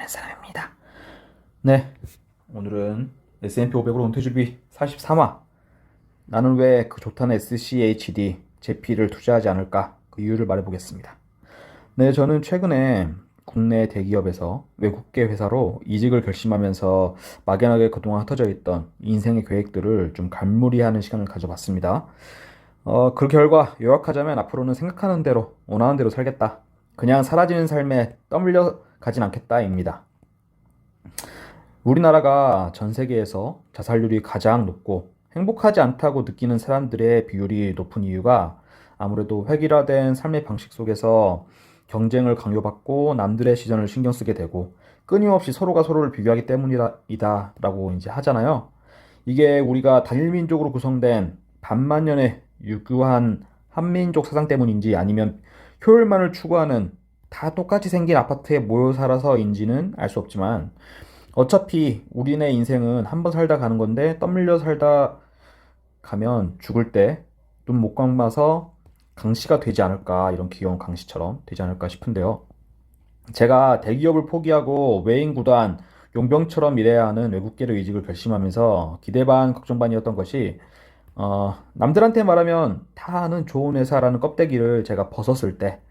하는 사람입니다. 네, 오늘은 S&P 500으로 은퇴준비 43화. 나는 왜 그 좋다는 SCHD, 제피를 투자하지 않을까? 그 이유를 말해보겠습니다. 네, 저는 최근에 국내 대기업에서 외국계 회사로 이직을 결심하면서 막연하게 그동안 흩어져 있던 인생의 계획들을 좀 갈무리하는 시간을 가져봤습니다. 그 결과 요약하자면 앞으로는 생각하는 대로, 원하는 대로 살겠다. 그냥 사라지는 삶에 떠밀려 가진 않겠다입니다. 우리나라가 전 세계에서 자살률이 가장 높고 행복하지 않다고 느끼는 사람들의 비율이 높은 이유가 아무래도 획일화된 삶의 방식 속에서 경쟁을 강요받고 남들의 시선을 신경 쓰게 되고 끊임없이 서로가 서로를 비교하기 때문이다라고 이제 하잖아요. 이게 우리가 단일민족으로 구성된 반만년의 유구한 한민족 사상 때문인지 아니면 효율만을 추구하는 다 똑같이 생긴 아파트에 모여 살아서인지는 알 수 없지만 어차피 우리네 인생은 한 번 살다 가는 건데 떠밀려 살다 가면 죽을 때 눈 못 감아서 강시가 되지 않을까, 이런 귀여운 강시처럼 되지 않을까 싶은데요. 제가 대기업을 포기하고 외인 구단 용병처럼 일해야 하는 외국계로 이직을 결심하면서 기대 반 걱정 반이었던 것이 남들한테 말하면 다 아는 좋은 회사라는 껍데기를 제가 벗었을 때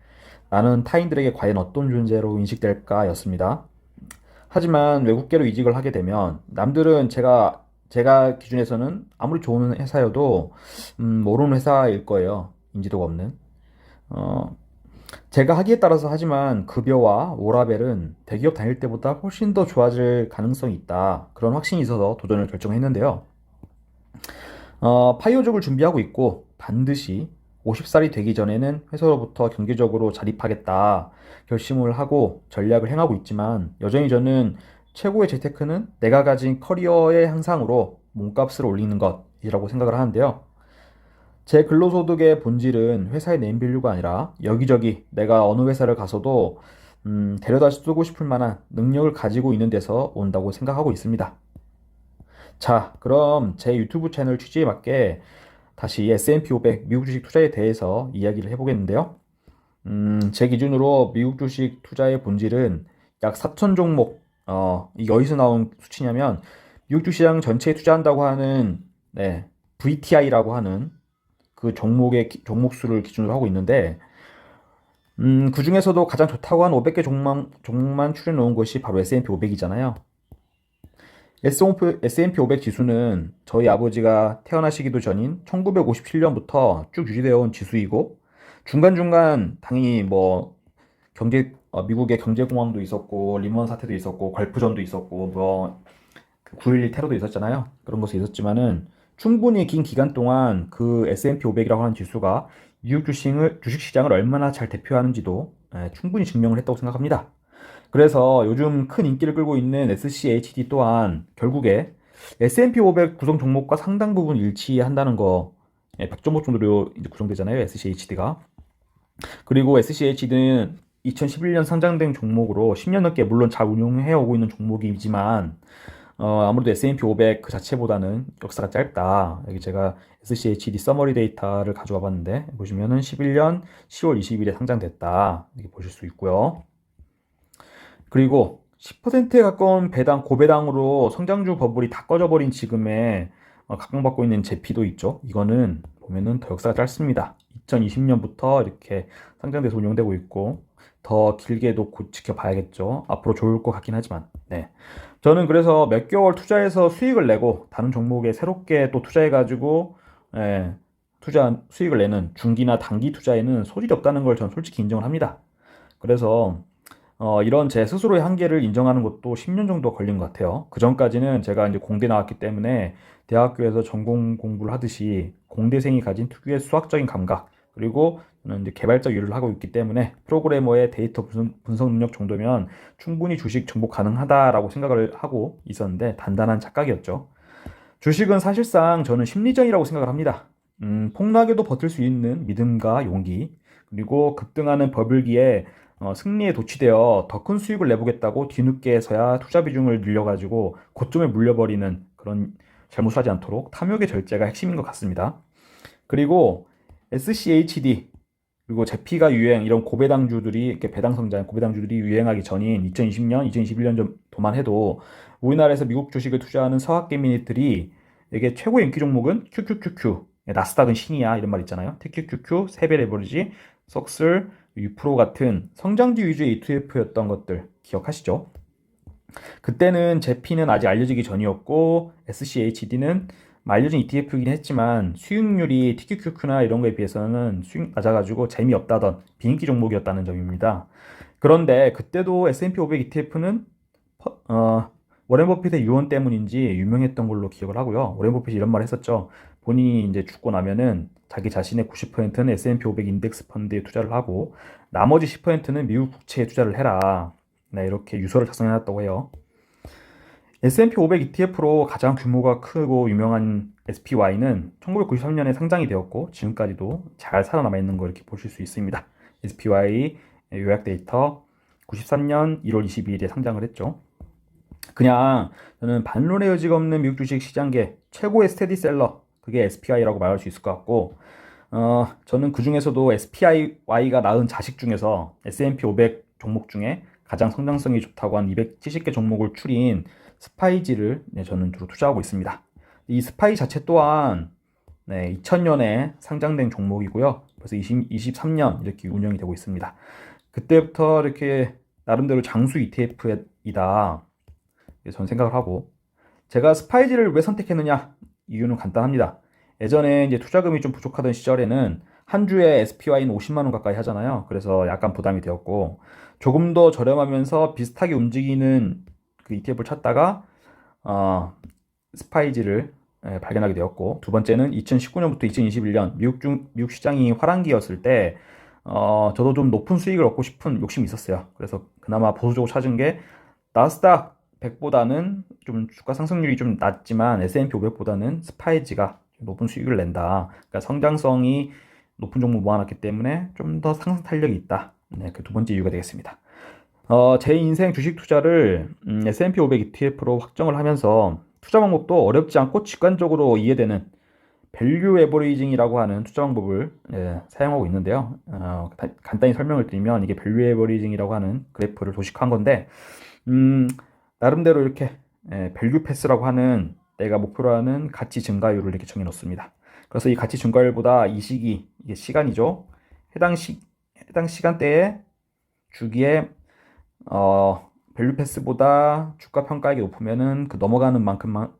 나는 타인들에게 과연 어떤 존재로 인식될까 였습니다. 하지만 외국계로 이직을 하게 되면 남들은 제가 기준에서는 아무리 좋은 회사여도 모르는 회사일 거예요. 인지도가 없는. 어, 제가 하기에 따라서 하지만 급여와 워라밸은 대기업 다닐 때보다 훨씬 더 좋아질 가능성이 있다. 그런 확신이 있어서 도전을 결정했는데요. 파이어족을 준비하고 있고 반드시 50살이 되기 전에는 회사로부터 경제적으로 자립하겠다 결심을 하고 전략을 행하고 있지만 여전히 저는 최고의 재테크는 내가 가진 커리어의 향상으로 몸값을 올리는 것이라고 생각을 하는데요. 제 근로소득의 본질은 회사의 네임밸류가 아니라 여기저기 내가 어느 회사를 가서도 데려다 쓰고 싶을 만한 능력을 가지고 있는 데서 온다고 생각하고 있습니다. 자, 그럼 제 유튜브 채널 취지에 맞게 다시 S&P 500 미국 주식 투자에 대해서 이야기를 해보겠는데요. 제 기준으로 미국 주식 투자의 본질은 약 4천 종목, 이게 어디서 나온 수치냐면 미국 주시장 전체에 투자한다고 하는 VTI라고 하는 그 종목 수를 기준으로 하고 있는데 그 중에서도 가장 좋다고 한 500개 종목만 추려 놓은 것이 바로 S&P 500이잖아요. S&P 500 지수는 저희 아버지가 태어나시기도 전인 1957년부터 쭉 유지되어 온 지수이고 중간중간 당연히 뭐 미국의 경제공황도 있었고 리먼 사태도 있었고 걸프전도 있었고 뭐9.11 테러도 있었잖아요. 그런 것이 있었지만은 충분히 긴 기간 동안 그 S&P 500이라고 하는 지수가 미국 주식시장을 얼마나 잘 대표하는지도 충분히 증명을 했다고 생각합니다. 그래서 요즘 큰 인기를 끌고 있는 SCHD 또한 결국에 S&P 500 구성 종목과 상당 부분 일치한다는 거, 100종목 정도로 이제 구성되잖아요, SCHD가. 그리고 SCHD는 2011년 상장된 종목으로 10년 넘게 물론 잘 운용해 오고 있는 종목이지만 아무래도 S&P 500 그 자체보다는 역사가 짧다. 여기 제가 SCHD 서머리 데이터를 가져와 봤는데 보시면은 11년 10월 20일에 상장됐다. 이렇게 보실 수 있고요. 그리고 10%에 가까운 고배당으로 성장주 버블이 다 꺼져버린 지금에 각광받고 있는 제피도 있죠. 이거는 보면은 더 역사가 짧습니다. 2020년부터 이렇게 상장돼서 운영되고 있고 더 길게도 곧 지켜봐야겠죠. 앞으로 좋을 것 같긴 하지만 네. 저는 그래서 몇 개월 투자해서 수익을 내고 다른 종목에 새롭게 또 투자해가지고 투자 수익을 내는 중기나 단기 투자에는 소질이 없다는 걸 저는 솔직히 인정을 합니다. 그래서 이런 제 스스로의 한계를 인정하는 것도 10년 정도 걸린 것 같아요. 그 전까지는 제가 이제 공대 나왔기 때문에 대학교에서 전공 공부를 하듯이 공대생이 가진 특유의 수학적인 감각, 그리고 저는 이제 개발적 일을 하고 있기 때문에 프로그래머의 데이터 분석 능력 정도면 충분히 주식 정복 가능하다라고 생각을 하고 있었는데 단단한 착각이었죠. 주식은 사실상 저는 심리전이라고 생각을 합니다. 폭락에도 버틸 수 있는 믿음과 용기, 그리고 급등하는 버블기에 승리에 도취되어 더 큰 수익을 내보겠다고 뒤늦게서야 투자 비중을 늘려가지고 고점에 물려버리는 그런 잘못을 하지 않도록 탐욕의 절제가 핵심인 것 같습니다. 그리고 SCHD, 그리고 제피가 이런 고배당주들이, 이렇게 배당 성장, 고배당주들이 유행하기 전인 2020년, 2021년 정도만 해도 우리나라에서 미국 주식을 투자하는 서학개미들이 이게 최고 인기 종목은 QQQQ, 나스닥은 신이야 이런 말 있잖아요. TQQQ, 세배 레버리지, 석슬, 유프로 같은 성장주 위주의 ETF였던 것들 기억하시죠? 그때는 제피는 아직 알려지기 전이었고 SCHD는 알려진 ETF이긴 했지만 수익률이 TQQQ나 이런 거에 비해서는 수익 낮아가지고 재미없다던 비인기 종목이었다는 점입니다. 그런데 그때도 S&P 500 ETF는 워렌 버핏의 유언 때문인지 유명했던 걸로 기억을 하고요. 워렌 버핏이 이런 말 했었죠. 본인이 이제 죽고 나면은 자기 자신의 90%는 S&P 500 인덱스 펀드에 투자를 하고 나머지 10%는 미국 국채에 투자를 해라. 네, 이렇게 유서를 작성해놨다고 해요. S&P 500 ETF로 가장 규모가 크고 유명한 SPY는 1993년에 상장이 되었고 지금까지도 잘 살아남아 있는 거 이렇게 보실 수 있습니다. SPY 요약 데이터 93년 1월 22일에 상장을 했죠. 그냥 저는 반론의 여지가 없는 미국 주식 시장계 최고의 스테디셀러, 그게 SPY라고 말할 수 있을 것 같고 저는 그 중에서도 SPY가 낳은 자식 중에서 S&P 500 종목 중에 가장 성장성이 좋다고 한 270개 종목을 추린 스파이지를 저는 주로 투자하고 있습니다. 이 스파이 자체 또한 2000년에 상장된 종목이고요. 벌써 23년 이렇게 운영이 되고 있습니다. 그때부터 이렇게 나름대로 장수 ETF이다. 저는 생각을 하고, 제가 스파이지를 왜 선택했느냐? 이유는 간단합니다. 예전에 이제 투자금이 좀 부족하던 시절에는 한 주에 SPY는 50만 원 가까이 하잖아요. 그래서 약간 부담이 되었고, 조금 더 저렴하면서 비슷하게 움직이는 그 ETF를 찾다가 스파이지를 발견하게 되었고, 두 번째는 2019년부터 2021년 미국 시장이 화랑기였을 때 저도 좀 높은 수익을 얻고 싶은 욕심이 있었어요. 그래서 그나마 보수적으로 찾은 게 나스닥 100보다는 좀 주가 상승률이 좀 낮지만 S&P 500보다는 스파이지가 높은 수익을 낸다. 그러니까 성장성이 높은 종목 모아놨기 때문에 좀 더 상승 탄력이 있다. 네, 그 두 번째 이유가 되겠습니다. 제 인생 주식 투자를 S&P 500 ETF로 확정을 하면서 투자 방법도 어렵지 않고 직관적으로 이해되는 밸류 에버리징이라고 하는 투자 방법을 사용하고 있는데요. 간단히 설명을 드리면 이게 밸류 에버리징이라고 하는 그래프를 도식한 건데 나름대로 이렇게 밸류 패스라고 하는 내가 목표로 하는 가치 증가율을 이렇게 정해 놓습니다. 그래서 이 가치 증가율보다 이 시기, 이게 시간이죠. 해당 시간대에 주기에 밸류 패스보다 주가 평가액이 높으면은 그 넘어가는 만큼만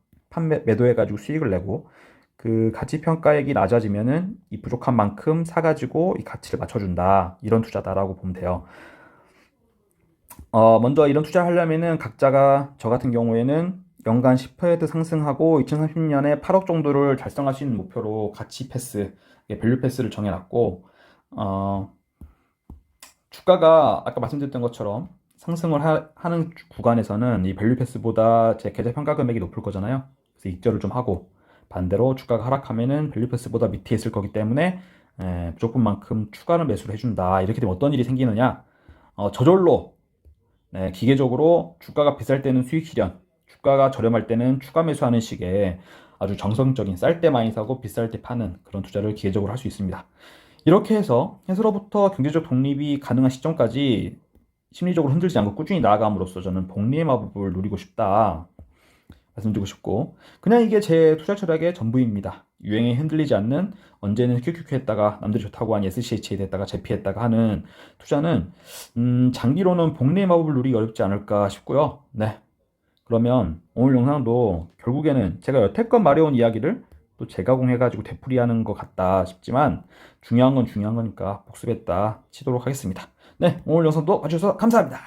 매도해가지고 수익을 내고, 그 가치 평가액이 낮아지면은 이 부족한 만큼 사가지고 이 가치를 맞춰준다. 이런 투자다라고 보면 돼요. 먼저 이런 투자를 하려면은 각자가, 저 같은 경우에는 연간 10% 상승하고 2030년에 8억 정도를 달성할 수 있는 목표로 가치 패스, 밸류 패스를 정해놨고, 주가가 아까 말씀드렸던 것처럼 상승을 하는 구간에서는 이 밸류 패스보다 제 계좌 평가 금액이 높을 거잖아요. 그래서 익절을 좀 하고, 반대로 주가가 하락하면은 밸류 패스보다 밑에 있을 거기 때문에 무조건만큼 추가로 매수를 해준다. 이렇게 되면 어떤 일이 생기느냐? 저절로 기계적으로 주가가 비쌀 때는 수익 실현, 주가가 저렴할 때는 추가 매수하는 식의 아주 정성적인 쌀 때 많이 사고 비쌀 때 파는 그런 투자를 기계적으로 할 수 있습니다. 이렇게 해서 해서로부터 경제적 독립이 가능한 시점까지 심리적으로 흔들리지 않고 꾸준히 나아감으로써 저는 복리의 마법을 누리고 싶다 말씀드리고 싶고, 그냥 이게 제 투자 철학의 전부입니다. 유행에 흔들리지 않는, 언제는 QQQ 했다가 남들이 좋다고 하니 SCH에 됐다가 제피했다가 하는 투자는 장기로는 복리의 마법을 누리기 어렵지 않을까 싶고요. 네, 그러면 오늘 영상도 결국에는 제가 여태껏 말해온 이야기를 또 재가공해가지고 되풀이하는 것 같다 싶지만 중요한 건 중요한 거니까 복습했다 치도록 하겠습니다. 네, 오늘 영상도 봐주셔서 감사합니다.